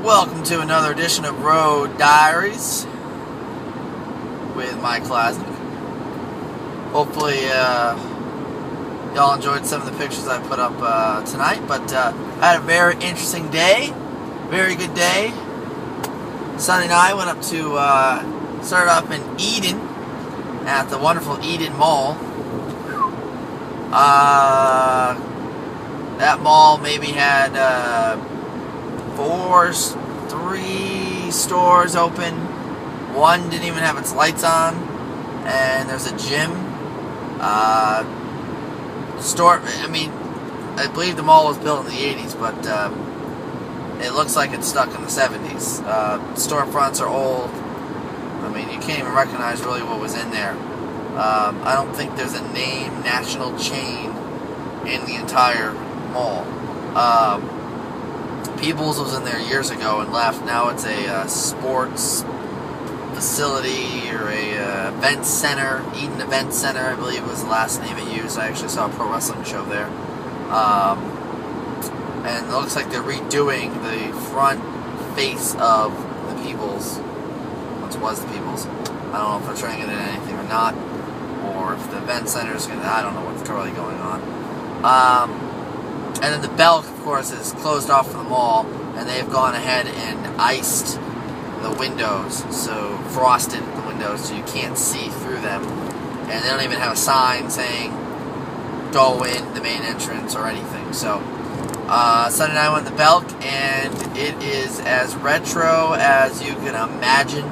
Welcome to another edition of Road Diaries with my classic. Hopefully y'all enjoyed some of the pictures I put up tonight, but I had a very interesting day, very good day. Sonny and I went up to, started off in Eden at the wonderful Eden Mall. That mall maybe had 3 stores open. One didn't even have its lights on, and there's a gym. I believe the mall was built in the 80s, but it looks like it's stuck in the 70s. Storefronts are old. I mean, you can't even recognize really what was in there. I don't think there's a national chain in the entire mall. People's was in there years ago and left. Now it's a sports facility or a event center. Eden Event Center, I believe, was the last name it used. I actually saw a pro wrestling show there. And it looks like they're redoing the front face of the People's. Once was the People's. I don't know if they're turning it into anything or not, or if the event center is gonna. I don't know what's really going on. And then the Belk, of course, is closed off from the mall, and they've gone ahead and iced the windows, so frosted the windows so you can't see through them. And they don't even have a sign saying go in the main entrance or anything. So Sunday and I went to the Belk, and it is as retro as you can imagine.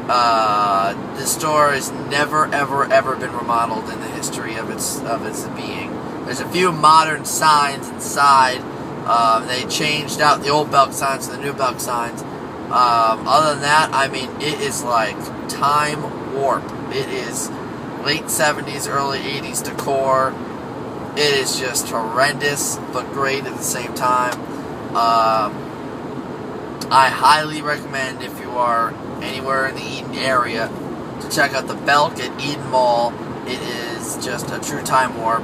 The store has never, ever been remodeled in the history of its being. There's a few modern signs inside. They changed out the old Belk signs to the new Belk signs. Other than that, I mean, it is like time warp. It is late 70s, early 80s decor. It is just horrendous, but great at the same time. I highly recommend, if you are anywhere in the Eden area, to check out the Belk at Eden Mall. It is just a true time warp.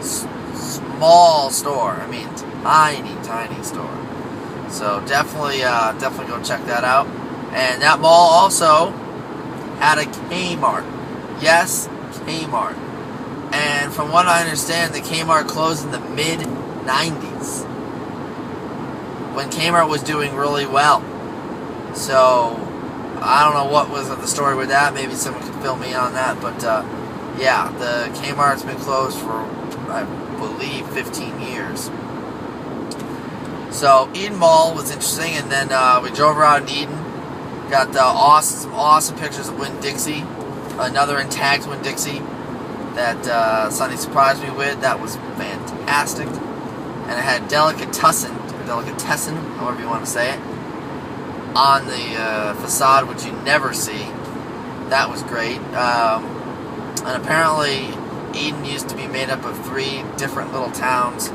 Small store. I mean, tiny store. So definitely go check that out. And that mall also had a Kmart. Yes, Kmart. And from what I understand, the Kmart closed in the mid-90s, when Kmart was doing really well. So I don't know what was the story with that. Maybe someone could fill me on that. But yeah, the Kmart's been closed for, I believe, 15 years. So Eden Mall was interesting, and then we drove around Eden. Got some awesome pictures of Winn-Dixie, another intact Winn-Dixie that Sonny surprised me with. That was fantastic. And it had delicatessen, however you want to say it, on the facade, which you never see. That was great. And apparently Eden used to be made up of 3 different little towns,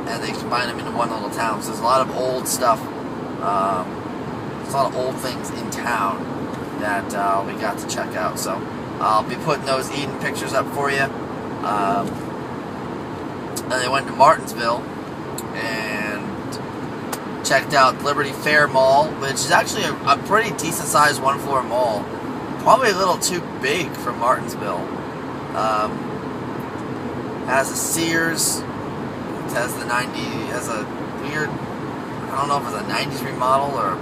and they combined them into one little town. So there's a lot of old stuff, there's a lot of old things in town that we got to check out. So I'll be putting those Eden pictures up for you. Then they went to Martinsville and checked out Liberty Fair Mall, which is actually a pretty decent sized 1-floor mall. Probably a little too big for Martinsville. Has a Sears. It has the 90s. Has a weird. I don't know if it's a 90s remodel or.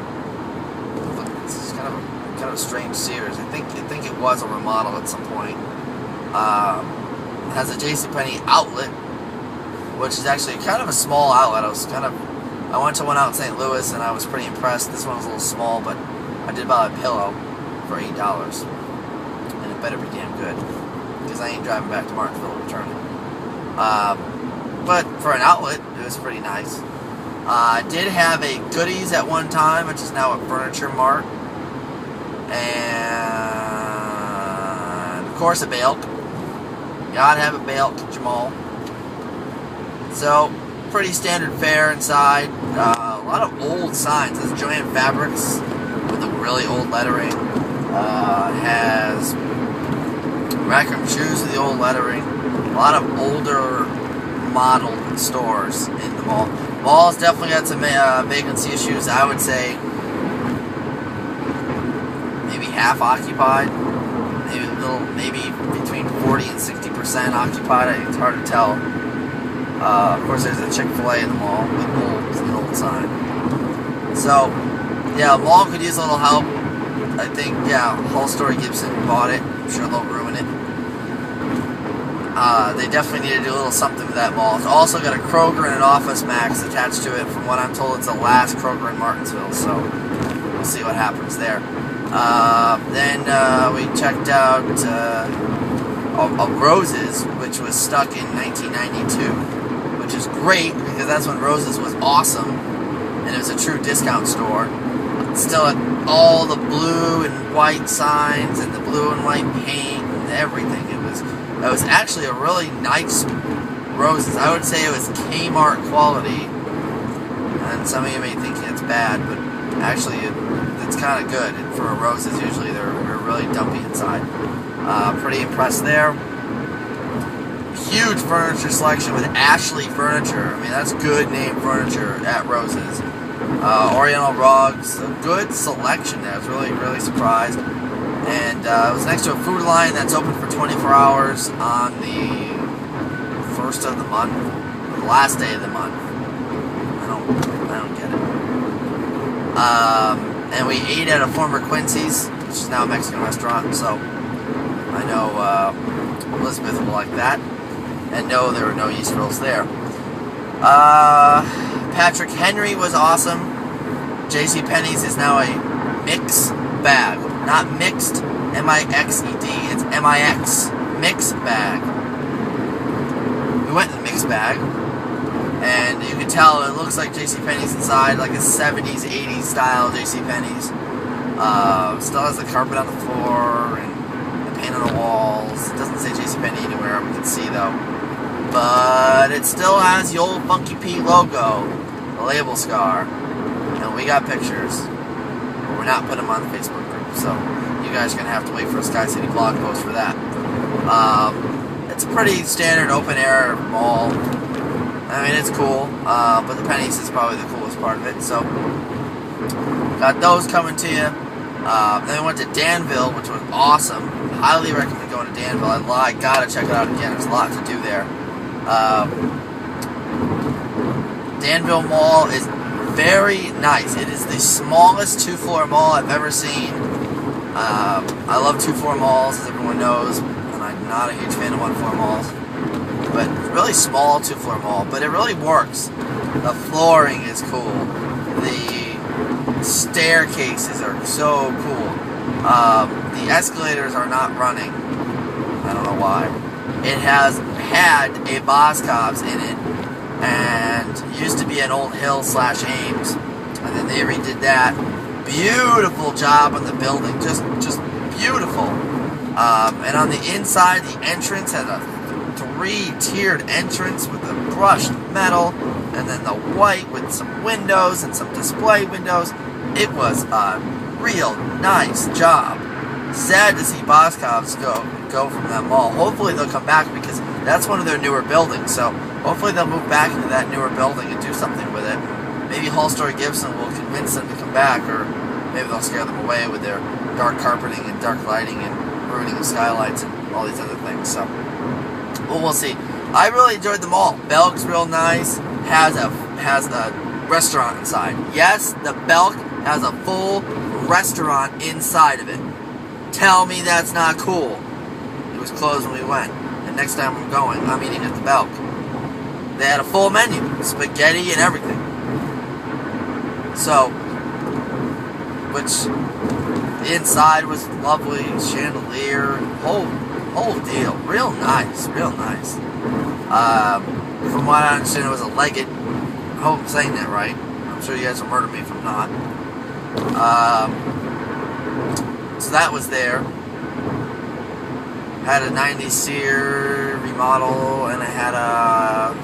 It's kind of a strange Sears. I think it was a remodel at some point. Has a JCPenney outlet, which is actually kind of a small outlet. I went to one out in St. Louis and I was pretty impressed. This one was a little small, but I did buy a pillow for $8, and it better be damn good, because I ain't driving back to Martinsville to return it. But for an outlet, it was pretty nice. I did have a Goodies at one time, which is now a Furniture Mart, and of course a Belk. Gotta have a Belk, Jamal. So pretty standard fare inside. A lot of old signs. This is Joanne Fabrics with the really old lettering. Has Rackham Shoes with the old lettering. A lot of older modeled stores in the mall. Mall's definitely got some vacancy issues. I would say maybe half occupied, maybe between 40 and 60% occupied. It's hard to tell. Of course, there's a Chick-fil-A in the mall with an old sign. So, yeah, mall could use a little help. I think, yeah, Whole Story Gibson bought it. I'm sure they'll ruin it. They definitely need to do a little something with that mall. It's also got a Kroger and an Office Max attached to it. From what I'm told, it's the last Kroger in Martinsville, so we'll see what happens there. Then we checked out Roses, which was stuck in 1992, which is great because that's when Roses was awesome and it was a true discount store. Still had all the blue and white signs and the blue and white paint and everything. It was actually a really nice Roses. I would say it was Kmart quality, and some of you may think it's bad, but actually it's kind of good. And for a Roses, usually they're really dumpy inside. Pretty impressed there. Huge furniture selection with Ashley Furniture. I mean, that's good name furniture at Roses. Oriental rugs, a good selection there. I was really surprised. And it was next to a Food Line that's open for 24 hours on the first of the month, the last day of the month. I don't get it. And we ate at a former Quincy's, which is now a Mexican restaurant. So I know Elizabeth will like that. And no, there were no yeast rolls there. Patrick Henry was awesome. JCPenney's is now a mix bag. Not mixed, M-I-X-E-D. It's M-I-X. Mix bag. We went to the mix bag, and you can tell it looks like JCPenney's inside, like a 70s, 80s style JCPenney's. Still has the carpet on the floor and the paint on the walls. It doesn't say JCPenney anywhere, we can see though. But it still has the old Funky Pete logo, the label scar, and we got pictures. But we're not putting them on the Facebook group. So you guys are going to have to wait for a Sky City blog post for that. It's a pretty standard open air mall. I mean, it's cool, but the Pennies is probably the coolest part of it. So got those coming to you. Then we went to Danville, which was awesome. Highly recommend going to Danville. I gotta check it out again. There's a lot to do there. Danville Mall is very nice. It is the smallest two-floor mall I've ever seen. I love two-floor malls, as everyone knows, and I'm not a huge fan of one-floor malls. But really small two-floor mall, but it really works. The flooring is cool. The staircases are so cool. The escalators are not running. I don't know why. It has had a Boscov's in it, and used to be an Old Hill / Ames, and then they redid that. Beautiful job on the building, just beautiful. And on the inside, the entrance had a 3-tiered entrance with the brushed metal, and then the white with some windows and some display windows. It was a real nice job. Sad to see Boscov's go from that mall. Hopefully they'll come back because that's one of their newer buildings. So hopefully they'll move back into that newer building and do something with it. Maybe Whole Story Gibson will convince them to come back, or maybe they'll scare them away with their dark carpeting and dark lighting and ruining the skylights and all these other things. So, well, we'll see. I really enjoyed the mall. Belk's real nice. Has a restaurant inside. Yes, the Belk has a full restaurant inside of it. Tell me that's not cool. It was closed when we went, and next time I'm going, I'm eating at the Belk. They had a full menu, spaghetti and everything. So, which the inside was lovely, chandelier, whole deal, real nice. From what I understand, it was a Leggett. I hope I'm saying that right. I'm sure you guys will murder me if I'm not. So that was there. Had a 90s Sear remodel, and I had a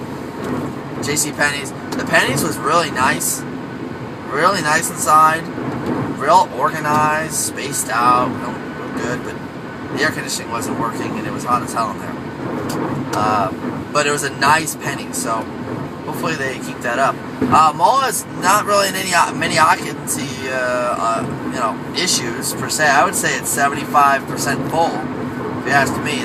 JCPenney's. The Pennies was really nice inside, real organized, spaced out, real good, but the air conditioning wasn't working, and it was hot as hell in there. But it was a nice Penny, so hopefully they keep that up. Mall is not really in many occupancy issues per se. I would say it's 75% full. If you ask me,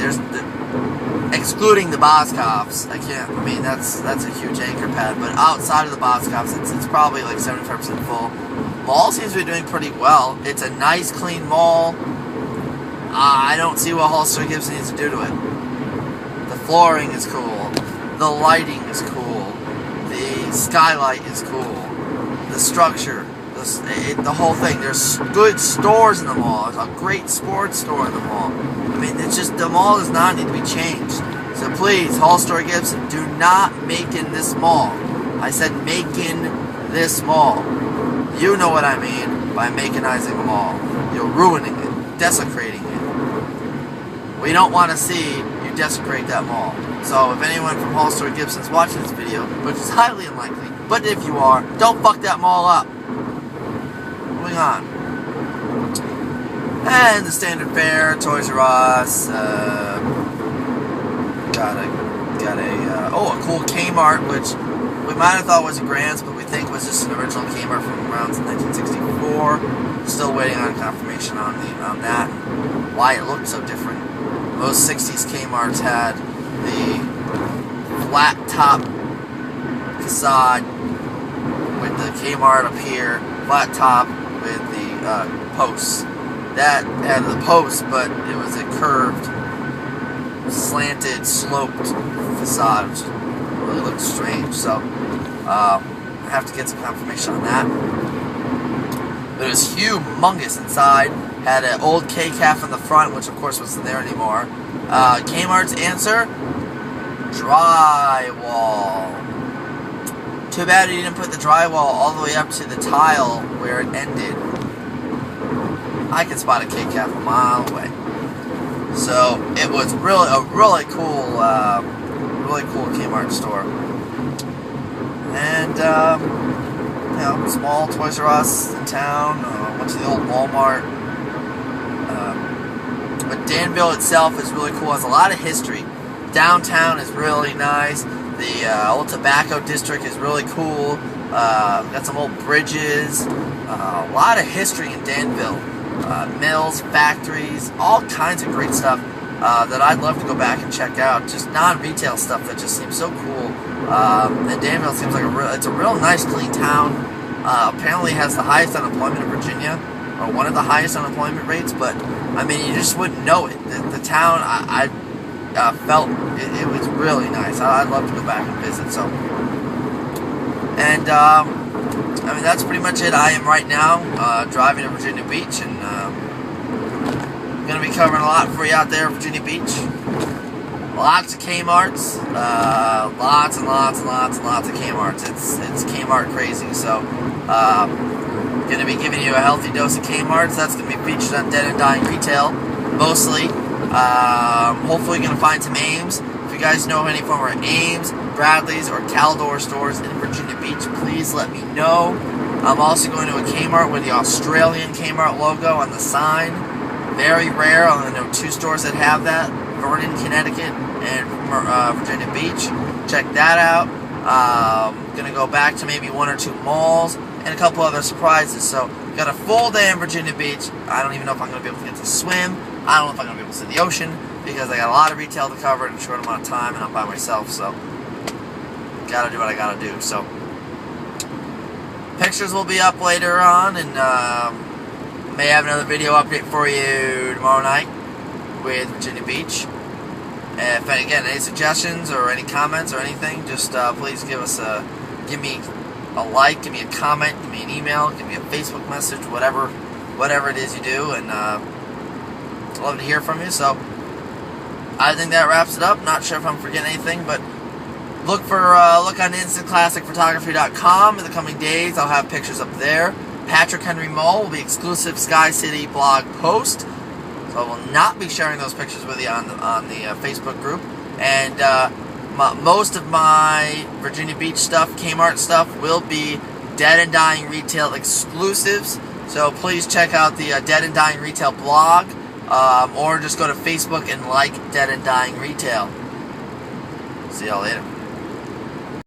excluding the Boscovs, that's a huge anchor pad. But outside of the Boscovs, it's probably like 75% full. Mall seems to be doing pretty well. It's a nice, clean mall. I don't see what Hollister Gibson needs to do to it. The flooring is cool. The lighting is cool. The skylight is cool. The structure, the whole thing. There's good stores in the mall. There's a great sports store in the mall. I mean, it's just, the mall does not need to be changed. So please, Hollister Gibson, do not make in this mall. I said make in this mall. You know what I mean by Maconizing a mall. You're ruining it, desecrating it. We don't want to see you desecrate that mall. So if anyone from Hollister Gibson's watching this video, which is highly unlikely, but if you are, don't fuck that mall up. Moving on. And the standard fare, Toys R Us, got a cool Kmart, which we might have thought was a Grants, but we think was just an original Kmart from around 1964. Still waiting on confirmation on that, why it looked so different. Most 60s Kmarts had the flat top facade with the Kmart up here, flat top with the posts. That had the posts, but it was a curved, slanted, sloped facade, which really looked strange. So I have to get some confirmation on that. But it was humongous inside. Had an old K-Caf in the front, which of course wasn't there anymore. Kmart's answer: drywall. Too bad he didn't put the drywall all the way up to the tile where it ended. I could spot a K-Caf a mile away. So it was really a really cool Kmart store. And small Toys R Us in town. Went to the old Walmart. But Danville itself is really cool. It has a lot of history. Downtown is really nice. The old tobacco district is really cool. Got some old bridges. A lot of history in Danville. Mills, factories, all kinds of great stuff that I'd love to go back and check out. Just non-retail stuff that just seems so cool. And Danville seems like it's a real nice, clean town. Apparently has the highest unemployment in Virginia, or one of the highest unemployment rates, but I mean, you just wouldn't know it. The town, I felt it was really nice. I'd love to go back and visit. So, and I mean, that's pretty much it. I am right now driving to Virginia Beach, and I'm going to be covering a lot for you out there, Virginia Beach. Lots of Kmarts, lots and lots and lots and lots of Kmarts. It's Kmart crazy. So, going to be giving you a healthy dose of Kmarts. That's going to be featured on Dead and Dying Retail, mostly. Hopefully going to find some Ames. If you guys know any former Ames, Bradley's, or Caldor stores in Virginia Beach, please let me know. I'm also going to a Kmart with the Australian Kmart logo on the sign. Very rare. I only know 2 stores that have that. Vernon, Connecticut, and Virginia Beach. Check that out. Going to go back to maybe 1 or 2 malls and a couple other surprises. So, got a full day in Virginia Beach. I don't even know if I'm going to be able to get to swim. I don't know if I'm going to be able to see the ocean, because I got a lot of retail to cover in a short amount of time, and I'm by myself, so gotta do what I gotta do. So, pictures will be up later on, and may have another video update for you tomorrow night with Virginia Beach. If, again, any suggestions or any comments or anything, just please give me a like, give me a comment, give me an email, give me a Facebook message, whatever it is you do, and I'd love to hear from you. So I think that wraps it up. Not sure if I'm forgetting anything, but look on instantclassicphotography.com in the coming days. I'll have pictures up there. Patrick Henry Mall will be exclusive Sky City blog post, so I will not be sharing those pictures with you on the Facebook group. And most of my Virginia Beach stuff, Kmart stuff, will be Dead and Dying Retail exclusives. So please check out the Dead and Dying Retail blog, or just go to Facebook and like Dead and Dying Retail. See y'all later.